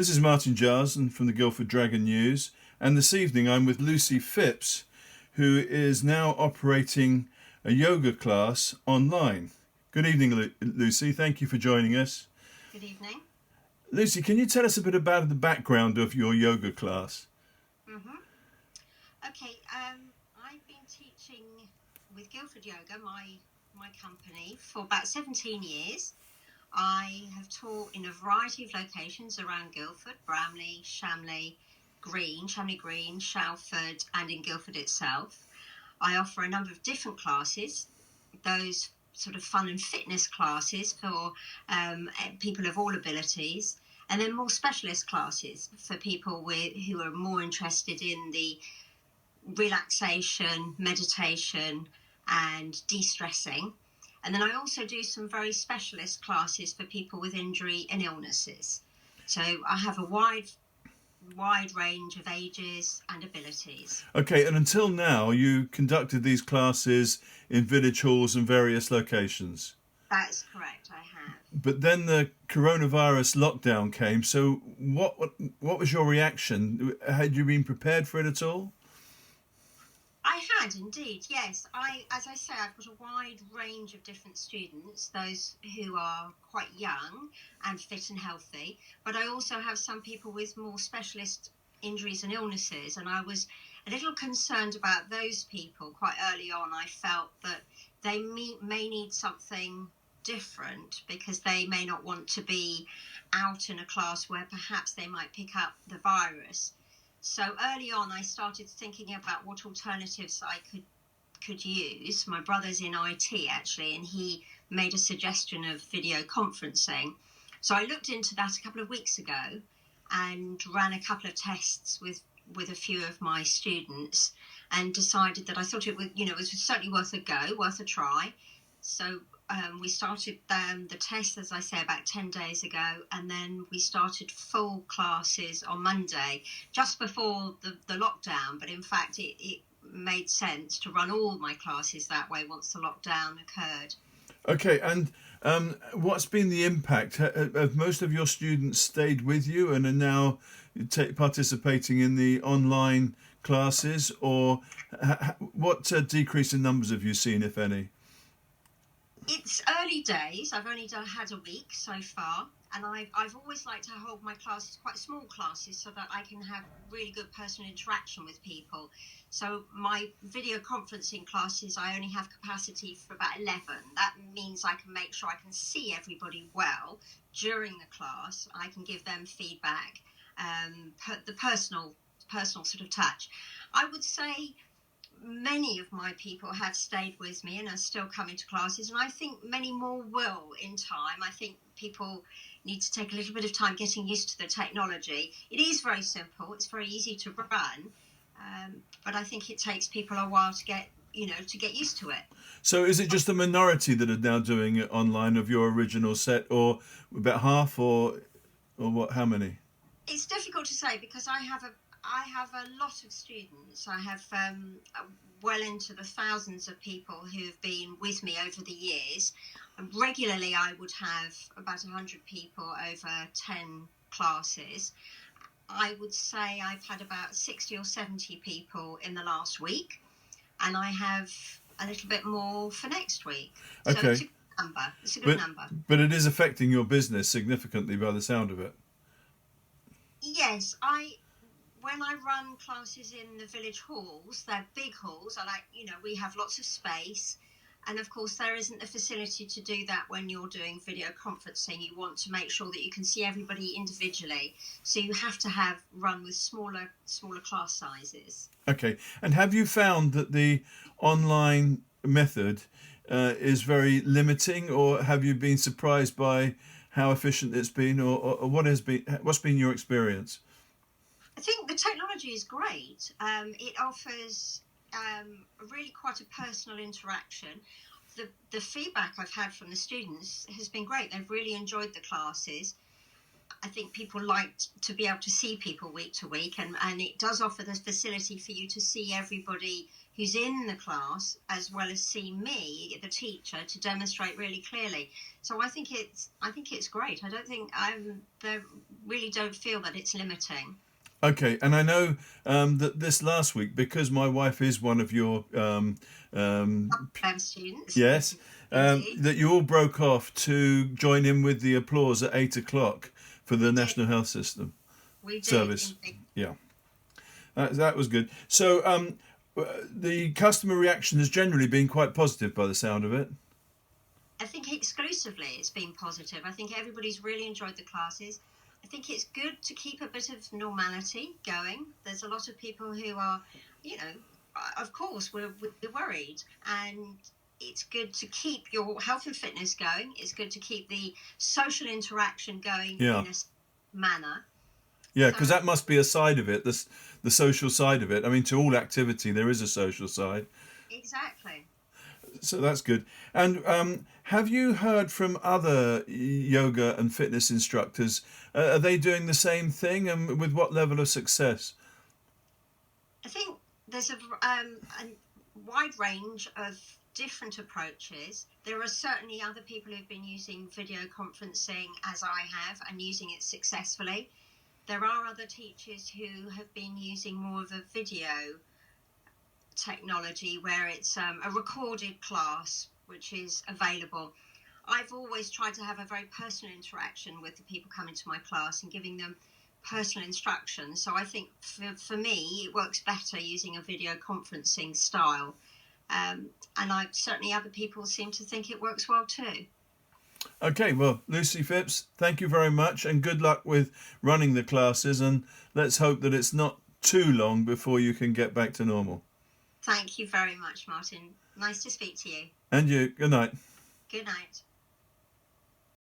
This is Martin Jarson from the Guildford Dragon News, and this evening I'm with Luci Phipps, who is now operating a yoga class online. Good evening, Luci. Thank you for joining us. Good evening. Luci, can you tell us a bit about the background of your yoga class? Okay, I've been teaching with Guildford Yoga, my company, for about 17 years. I have taught in a variety of locations around Guildford: Bramley, Shamley Green, Shalford, and in Guildford itself. I offer a number of different classes, those sort of fun and fitness classes for people of all abilities, and then more specialist classes for people who are more interested in the relaxation, meditation, and de-stressing. And then I also do some very specialist classes for people with injury and illnesses. So I have a wide range of ages and abilities. Okay, and until now you conducted these classes in village halls and various locations. That's correct, I have. But then the coronavirus lockdown came, so what was your reaction? Had you been prepared for it at all? I had indeed, yes. As I say, I've got a wide range of different students, those who are quite young and fit and healthy, but I also have some people with more specialist injuries and illnesses, and I was a little concerned about those people quite early on. I felt that they may need something different because they may not want to be out in a class where perhaps they might pick up the virus. So early on, I started thinking about what alternatives I could use. My brother's in IT, actually, and he made a suggestion of video conferencing. So I looked into that a couple of weeks ago and ran a couple of tests with a few of my students and decided that I thought it was certainly worth a go, worth a try. So we started the test, as I say, about 10 days ago, and then we started full classes on Monday, just before the lockdown. But in fact, it made sense to run all my classes that way once the lockdown occurred. Okay, and what's been the impact? Have most of your students stayed with you and are now participating in the online classes, or what decrease in numbers have you seen, if any? It's early days. I've only had a week so far, and I've always liked to hold my classes quite small classes so that I can have really good personal interaction with people. So my video conferencing classes, I only have capacity for about 11. That means I can make sure I can see everybody well during the class. I can give them feedback, the personal sort of touch. I would say many of my people have stayed with me and are still coming to classes, and I think many more will in time. I think people need to take a little bit of time getting used to the technology. It is very simple, it's very easy to run, but I think it takes people a while to get used to it. So is it just a minority that are now doing it online of your original set, or about half, or what? How many? It's difficult to say because I have a lot of students. I have well into the thousands of people who have been with me over the years. Regularly, I would have about 100 people over 10 classes. I would say I've had about 60 or 70 people in the last week, and I have a little bit more for next week. So Okay. it's a good number. It's a good number. But it is affecting your business significantly by the sound of it. Yes, when I run classes in the village halls, they're big halls. We have lots of space. And of course, there isn't the facility to do that when you're doing video conferencing. You want to make sure that you can see everybody individually. So you have to run with smaller class sizes. Okay. And have you found that the online method is very limiting, or have you been surprised by how efficient it's been, or what's been your experience? I think the technology is great. It offers really quite a personal interaction. The feedback I've had from the students has been great. They've really enjoyed the classes. I think people like to be able to see people week to week, and it does offer the facility for you to see everybody who's in the class as well as see me, the teacher, to demonstrate really clearly. So I think it's great. I don't think they really don't feel that it's limiting. Okay, and I know that this last week, because my wife is one of your Students, yes, indeed, that you all broke off to join in with the applause at 8 o'clock for the we did. National Health System We did service. indeed. Yeah, that was good. So the customer reaction has generally been quite positive by the sound of it. I think exclusively it's been positive. I think everybody's really enjoyed the classes. I think it's good to keep a bit of normality going. There's a lot of people who are, of course, we're worried, and it's good to keep your health and fitness going. It's good to keep the social interaction going Yeah. in a manner. Yeah, because that must be a side of it, the social side of it. I mean, to all activity, there is a social side. Exactly. So that's good. And have you heard from other yoga and fitness instructors? Are they doing the same thing, and with what level of success? I think there's a wide range of different approaches. There are certainly other people who've been using video conferencing as I have and using it successfully. There are other teachers who have been using more of a video technology where it's a recorded class which is available. I've always tried to have a very personal interaction with the people coming to my class and giving them personal instructions. So I think for me, it works better using a video conferencing style. And certainly other people seem to think it works well too. Okay, well, Luci Phipps, thank you very much, and good luck with running the classes, and let's hope that it's not too long before you can get back to normal. Thank you very much, Martin. Nice to speak to you. And you, good night. Good night.